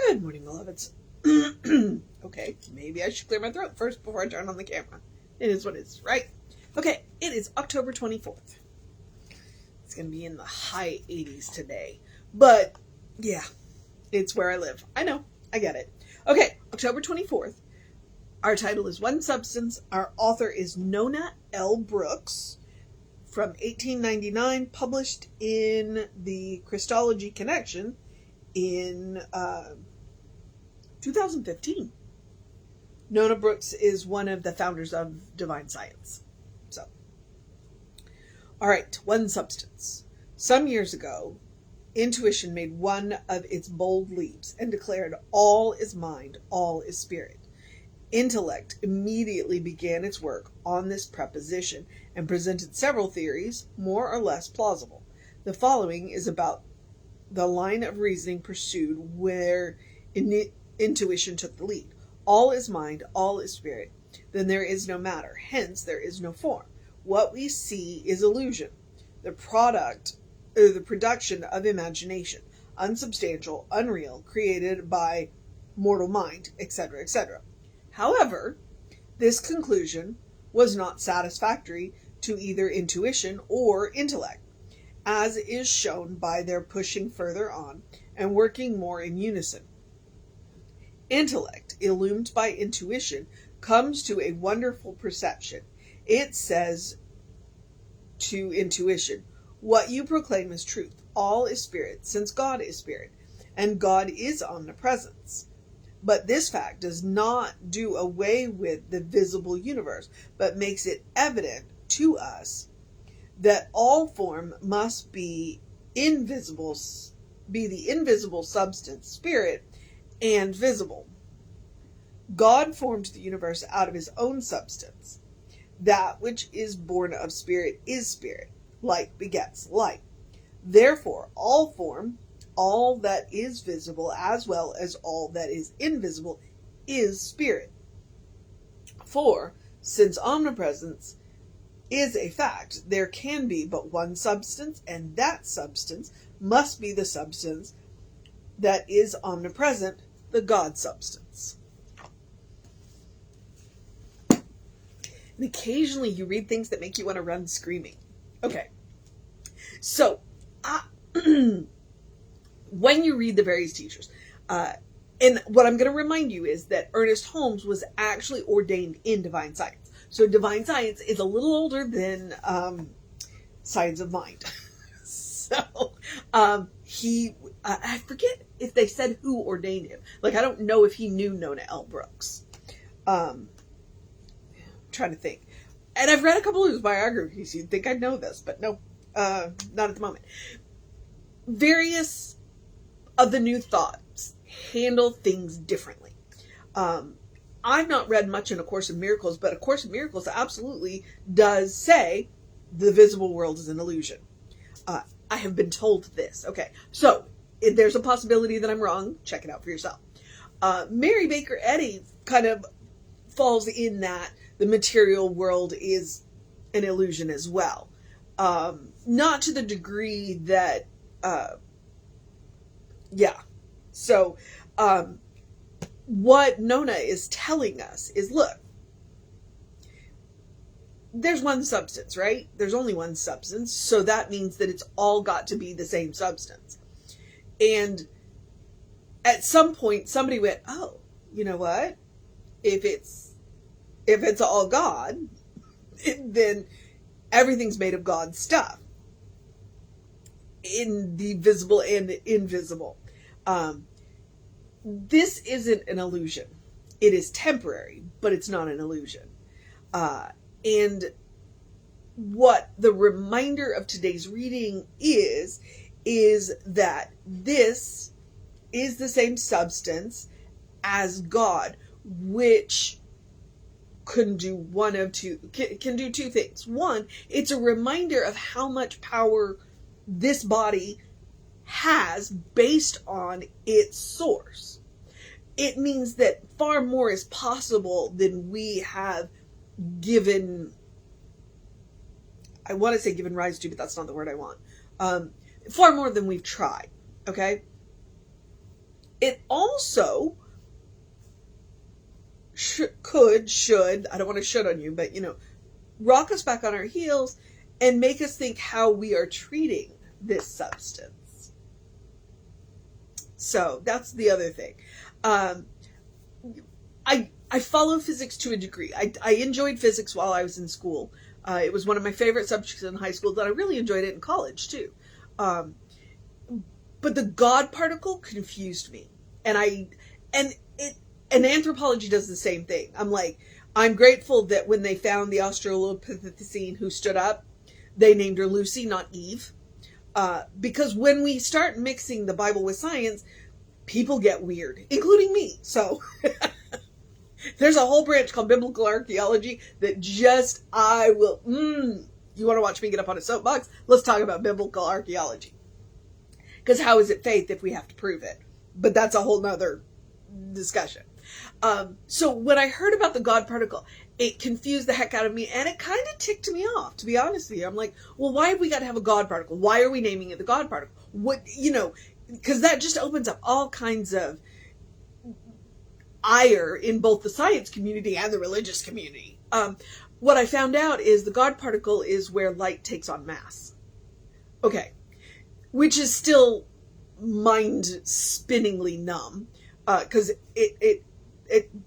Good morning, beloveds. Okay, maybe I should clear my throat first before I turn on the camera. It is what it is, right? Okay, it is October 24th. It's going to be in the high 80s today. But, yeah, it's where I live. I know, I get it. Okay, October 24th. Our title is One Substance. Our author is Nona L. Brooks from 1899, published in the Christology Connection in 2015. Nona Brooks is one of the founders of Divine Science. So, all right, One Substance. Some years ago, intuition made one of its bold leaps and declared all is mind, all is spirit. Intellect immediately began its work on this proposition and presented several theories, more or less plausible. The following is about the line of reasoning pursued where intuition took the lead. All is mind, all is spirit. Then there is no matter, hence there is no form. What we see is illusion, the production of imagination, unsubstantial, unreal, created by mortal mind, etc., etc. However, this conclusion was not satisfactory to either intuition or intellect, as is shown by their pushing further on and working more in unison. Intellect, illumined by intuition, comes to a wonderful perception. It says to intuition, what you proclaim is truth. All is spirit, since God is spirit, and God is omnipresence. But this fact does not do away with the visible universe, but makes it evident to us that all form must be the invisible substance, spirit, and visible. God formed the universe out of his own substance. That which is born of spirit is spirit. Light begets light. Therefore, all form, all that is visible as well as all that is invisible, is spirit. For, since omnipresence is a fact, there can be but one substance, and that substance must be the substance that is omnipresent, the God substance. And occasionally you read things that make you want to run screaming. Okay. So, when you read the various teachers, and what I'm going to remind you is that Ernest Holmes was actually ordained in Divine Science. So Divine Science is a little older than Science of Mind. So he, I forget if they said who ordained him. Like, I don't know if he knew Nona L. Brooks. Trying to think. And I've read a couple of his biographies. You'd think I'd know this, but no, not at the moment. Various of the new thoughts handle things differently. I've not read much in A Course in Miracles, but A Course in Miracles absolutely does say the visible world is an illusion. I have been told this. Okay, so if there's a possibility that I'm wrong, check it out for yourself. Mary Baker Eddy kind of falls in that the material world is an illusion as well. Not to the degree that, So, what Nona is telling us is, look, there's one substance, right? There's only one substance, so that means that it's all got to be the same substance. And at some point, somebody went, oh, you know what? If it's all God, then everything's made of God's stuff, in the visible and the invisible. This isn't an illusion. It is temporary, but it's not an illusion. And what the reminder of today's reading is that this is the same substance as God, which can do can do two things. One, it's a reminder of how much power this body has based on its source. It means that far more is possible than we have given, I want to say given rise to, but that's not the word I want. Far more than we've tried, okay? It also should, I don't want to should on you, but rock us back on our heels and make us think how we are treating this substance. So that's the other thing. I follow physics to a degree. I enjoyed physics while I was in school. It was one of my favorite subjects in high school, that I really enjoyed it in college too. But the God particle confused me. And anthropology does the same thing. I'm grateful that when they found the Australopithecine who stood up, they named her Lucy, not Eve. Because when we start mixing the Bible with science, people get weird, including me. So there's a whole branch called biblical archaeology that you want to watch me get up on a soapbox? Let's talk about biblical archaeology. Because how is it faith if we have to prove it? But that's a whole nother discussion. So when I heard about the God particle, it confused the heck out of me, and it kind of ticked me off, to be honest with you. I'm like, well, why have we got to have a God particle? Why are we naming it the God particle? Because that just opens up all kinds of ire in both the science community and the religious community. What I found out is the God particle is where light takes on mass. Okay. Which is still mind-spinningly numb. Because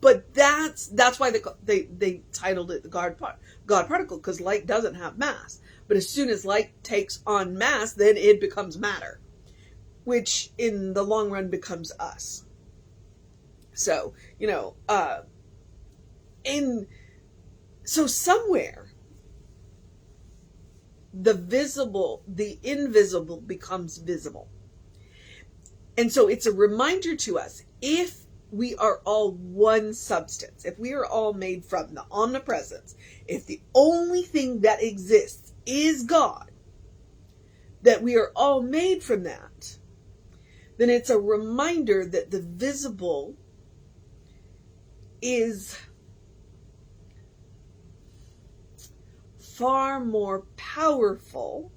but that's why they titled it the God particle, because light doesn't have mass. But as soon as light takes on mass, then it becomes matter, which in the long run becomes us. So, so somewhere the invisible becomes visible. And so it's a reminder to us, if we are all one substance, if we are all made from the omnipresence, if the only thing that exists is God, that we are all made from that, then it's a reminder that the visible is far more powerful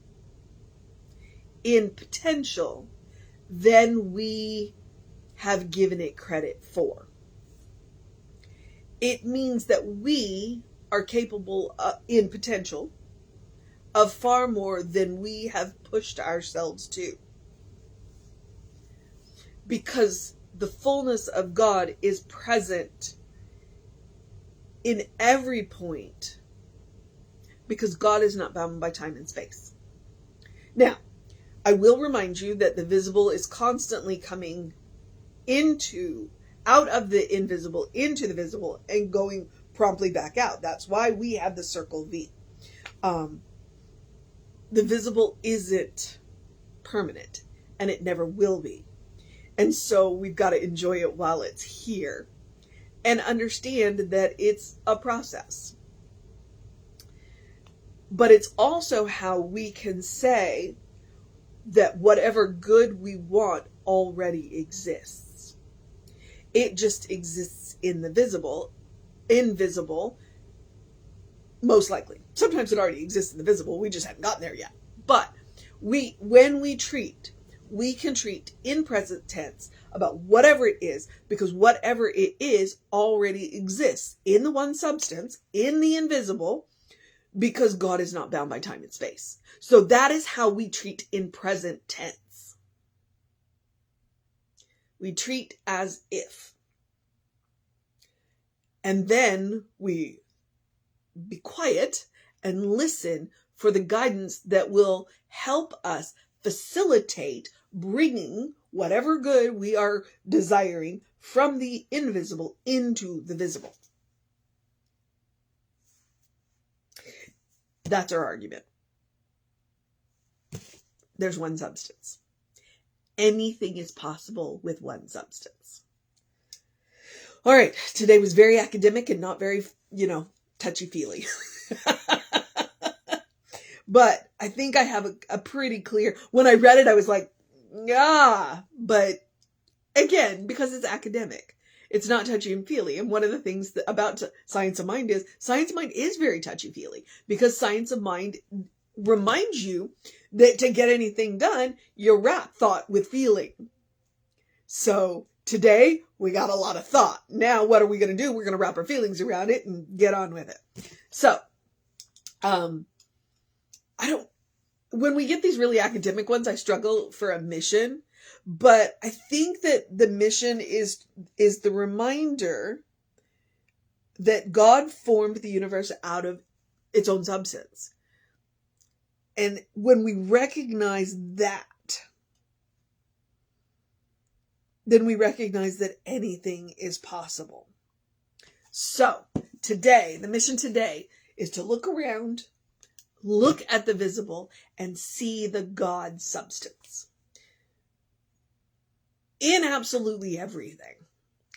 in potential than we have given it credit for. It means that we are capable in potential of far more than we have pushed ourselves to. Because the fullness of God is present in every point, because God is not bound by time and space. Now, I will remind you that the visible is constantly coming out of the invisible into the visible and going promptly back out. That's why we have the circle V. The visible isn't permanent, and it never will be. And so we've got to enjoy it while it's here and understand that it's a process. But it's also how we can say that whatever good we want already exists. It just exists in the visible, invisible, most likely. Sometimes it already exists in the visible, we just haven't gotten there yet. But when we can treat in present tense about whatever it is, because whatever it is already exists in the one substance, in the invisible, because God is not bound by time and space. So that is how we treat in present tense. We treat as if. And then we be quiet and listen for the guidance that will help us facilitate bringing whatever good we are desiring from the invisible into the visible. That's our argument. There's one substance. Anything is possible with one substance. All right. Today was very academic and not very, touchy-feely. But I think I have a pretty clear, when I read it, I was like, yeah, but again, because it's academic, it's not touchy and feely. And one of the things about science of mind is very touchy feely, because science of mind reminds you that to get anything done, you wrap thought with feeling. So Today, we got a lot of thought. Now, what are we going to do? We're going to wrap our feelings around it and get on with it. So, when we get these really academic ones, I struggle for a mission, but I think that the mission is the reminder that God formed the universe out of its own substance. And when we recognize that, then we recognize that anything is possible. So today, the mission today is to look around, look at the visible, and see the God substance in absolutely everything.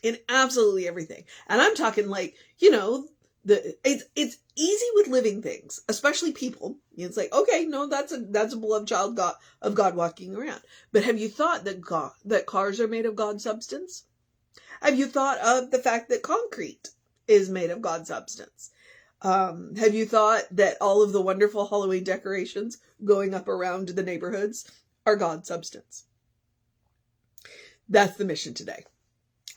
In absolutely everything. And I'm talking like, it's easy with living things, especially people. It's like, okay, no, that's a beloved child of God walking around. But have you thought that cars are made of God's substance? Have you thought of the fact that concrete is made of God's substance? Have you thought that all of the wonderful Halloween decorations going up around the neighborhoods are God's substance? That's the mission today.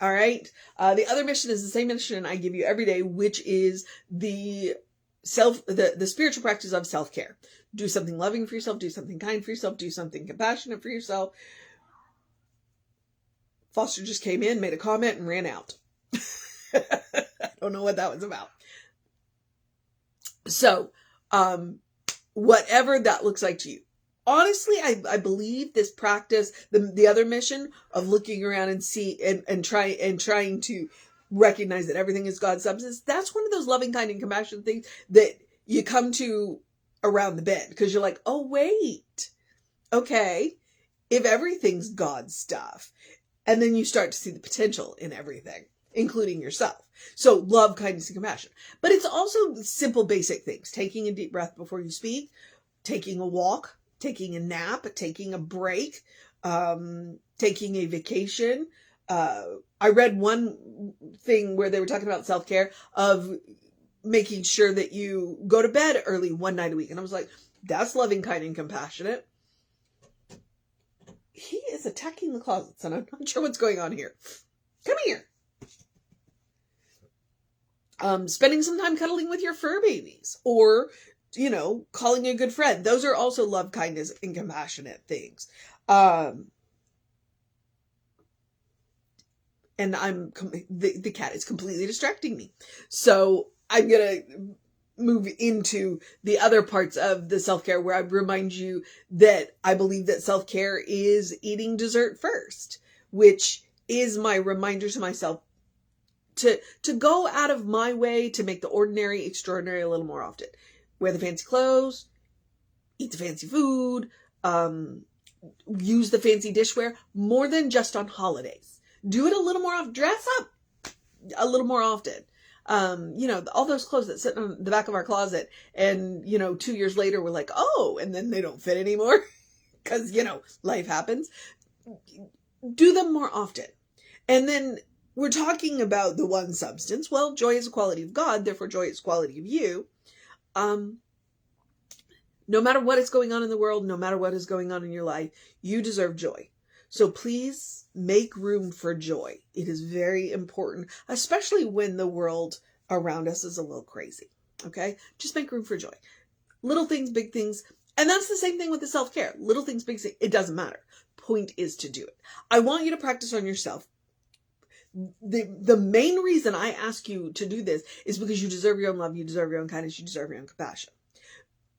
All right. The other mission is the same mission I give you every day, which is the spiritual practice of self-care. Do something loving for yourself. Do something kind for yourself. Do something compassionate for yourself. Foster just came in, made a comment, and ran out. I don't know what that was about. So, whatever that looks like to you. Honestly, I believe this practice, the other mission of looking around and trying to recognize that everything is God's substance, that's one of those loving, kind, and compassionate things that you come to around the bend, because you're like, oh, wait, okay, if everything's God's stuff, and then you start to see the potential in everything, including yourself. So love, kindness, and compassion. But it's also simple, basic things. Taking a deep breath before you speak, taking a walk, taking a nap, taking a break, taking a vacation. I read one thing where they were talking about self-care of making sure that you go to bed early one night a week. And I was like, that's loving, kind, and compassionate. He is attacking the closets, and I'm not sure what's going on here. Come here. Spending some time cuddling with your fur babies, or calling a good friend. Those are also love, kindness, and compassionate things. And the cat is completely distracting me. So I'm going to move into the other parts of the self-care where I remind you that I believe that self-care is eating dessert first, which is my reminder to myself to go out of my way to make the ordinary extraordinary a little more often. Wear the fancy clothes, eat the fancy food, use the fancy dishware more than just on holidays. Do it a little more often. Dress up a little more often. All those clothes that sit on the back of our closet and, 2 years later we're like, oh, and then they don't fit anymore because, life happens. Do them more often. And then we're talking about the one substance. Well, joy is a quality of God, therefore joy is a quality of you. No matter what is going on in the world, no matter what is going on in your life, you deserve joy. So please make room for joy. It is very important, especially when the world around us is a little crazy. Okay? Just make room for joy. Little things, big things. And that's the same thing with the self-care. Little things, big things. It doesn't matter. Point is to do it. I want you to practice on yourself. The main reason I ask you to do this is because you deserve your own love, you deserve your own kindness, you deserve your own compassion.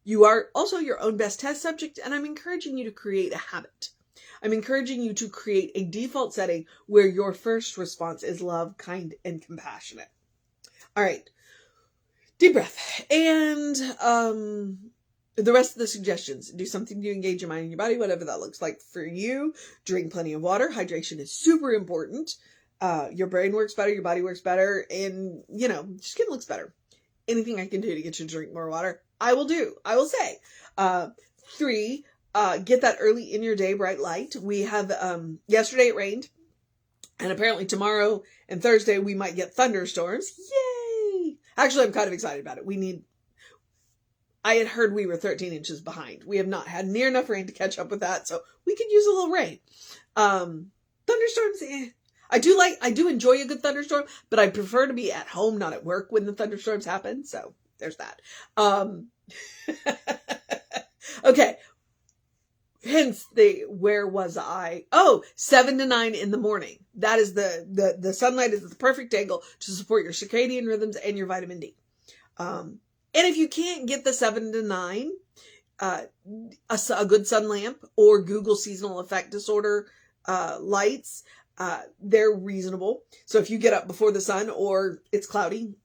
You are also your own best test subject, and I'm encouraging you to create a habit. I'm encouraging you to create a default setting where your first response is love, kind, and compassionate. All right. Deep breath. And the rest of the suggestions. Do something to engage your mind and your body, whatever that looks like for you. Drink plenty of water. Hydration is super important. Your brain works better, your body works better, and, your skin looks better. Anything I can do to get you to drink more water, I will do. I will say. 3, get that early in your day bright light. We have, yesterday it rained, and apparently tomorrow and Thursday we might get thunderstorms. Yay! Actually, I'm kind of excited about it. I had heard we were 13 inches behind. We have not had near enough rain to catch up with that, so we could use a little rain. Thunderstorms, I do enjoy a good thunderstorm, but I prefer to be at home, not at work when the thunderstorms happen. So there's that. Okay. Hence where was I? Oh, 7 to 9 in the morning. That is the sunlight is the perfect angle to support your circadian rhythms and your vitamin D. And if you can't get the 7 to 9, a good sun lamp or Google seasonal effect disorder, lights, they're reasonable. So if you get up before the sun or it's cloudy,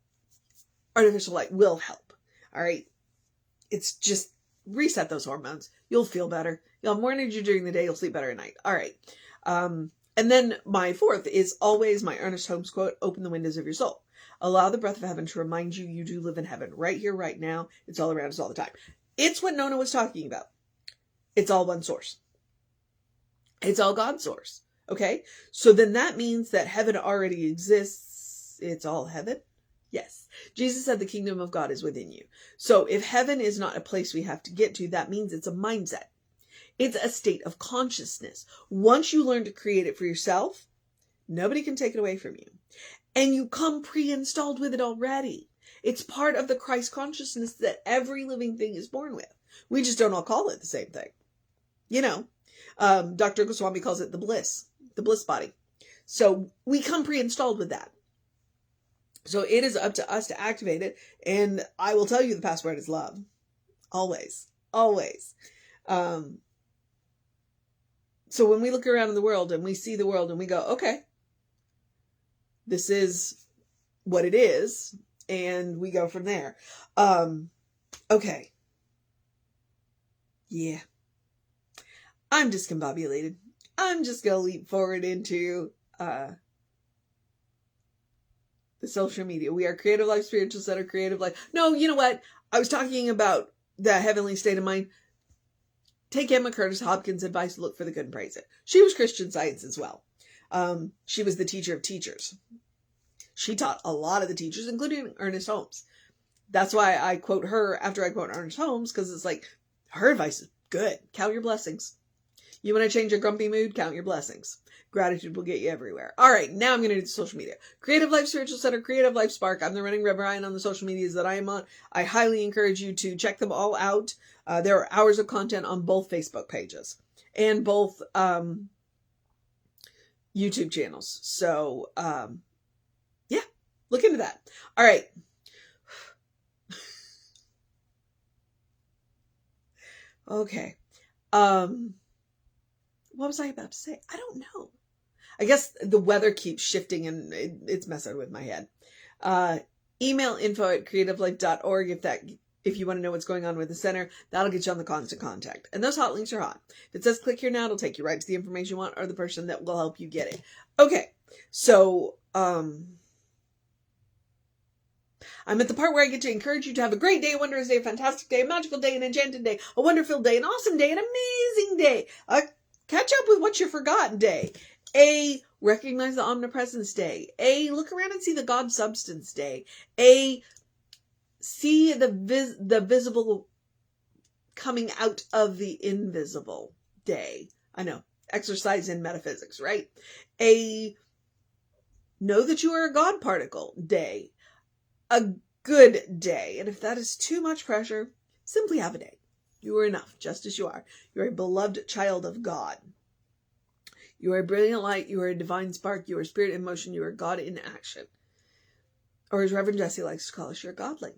artificial light will help. All right. It's just reset those hormones. You'll feel better. You'll have more energy during the day. You'll sleep better at night. All right. And then my fourth is always my Ernest Holmes quote, open the windows of your soul. Allow the breath of heaven to remind you you do live in heaven right here, right now. It's all around us all the time. It's what Nona was talking about. It's all one source. It's all God's source. Okay. So then that means that heaven already exists. It's all heaven. Yes. Jesus said the kingdom of God is within you. So if heaven is not a place we have to get to, that means it's a mindset. It's a state of consciousness. Once you learn to create it for yourself, nobody can take it away from you. And you come pre-installed with it already. It's part of the Christ consciousness that every living thing is born with. We just don't all call it the same thing. You know, Dr. Goswami calls it the bliss body. So we come pre-installed with that. So it is up to us to activate it. And I will tell you the password is love. Always. Always. So when we look around in the world and we see the world and we go, okay, this is what it is. And we go from there. Okay. Yeah. I'm discombobulated. I'm just going to leap forward into, the social media. We are Creative Life Spiritual Center, Creative Life. No, you know what? I was talking about the heavenly state of mind. Take Emma Curtis Hopkins' advice, look for the good and praise it. She was Christian Science as well. She was the teacher of teachers. She taught a lot of the teachers, including Ernest Holmes. That's why I quote her after I quote Ernest Holmes, because it's like, her advice is good. Count your blessings. You want to change your grumpy mood? Count your blessings. Gratitude will get you everywhere. All right, now I'm going to do the social media. Creative Life Spiritual Center, Creative Life Spark. I'm the running Rev Ryan on the social medias that I am on. I highly encourage you to check them all out. There are hours of content on both Facebook pages and both YouTube channels. So, yeah, look into that. All right. Okay. What was I about to say? I don't know. I guess the weather keeps shifting and it's messing with my head. Email info@creativelife.org if you want to know what's going on with the center. That'll get you on the constant contact. And those hot links are hot. If it says click here now, it'll take you right to the information you want or the person that will help you get it. Okay. So, I'm at the part where I get to encourage you to have a great day, a wondrous day, a fantastic day, a magical day, an enchanted day, a wonderful day, an awesome day, an amazing day, a catch up with what you forgot day, a recognize the omnipresence day, a look around and see the God substance day, a see the visible coming out of the invisible day. I know, exercise in metaphysics, right? A know that you are a God particle day. A good day. And if that is too much pressure, simply have a day. You are enough, just as you are. You are a beloved child of God. You are a brilliant light. You are a divine spark. You are spirit in motion. You are God in action. Or as Reverend Jesse likes to call us, you're godling.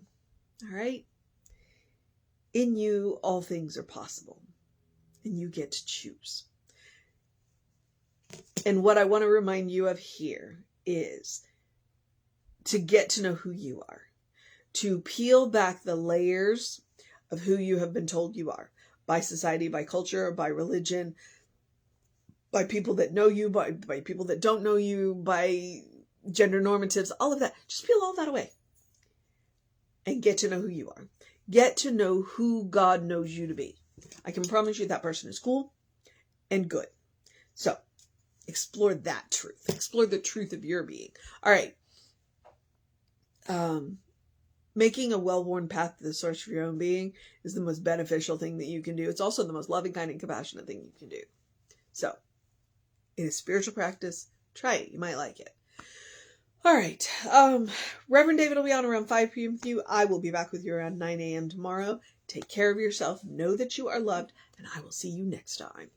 All right? In you, all things are possible. And you get to choose. And what I want to remind you of here is to get to know who you are, to peel back the layers of who you have been told you are by society, by culture, by religion, by people that know you, by people that don't know you, by gender normatives, all of that. Just peel all that away and get to know who you are. Get to know who God knows you to be. I can promise you that person is cool and good. So explore that truth. Explore the truth of your being. All right. Making a well-worn path to the source of your own being is the most beneficial thing that you can do. It's also the most loving, kind, and compassionate thing you can do. So, it is spiritual practice Try it. You might like it. All right. Reverend David will be on around 5 p.m. with you. I will be back with you around 9 a.m. tomorrow. Take care of yourself. Know that you are loved, and I will see you next time.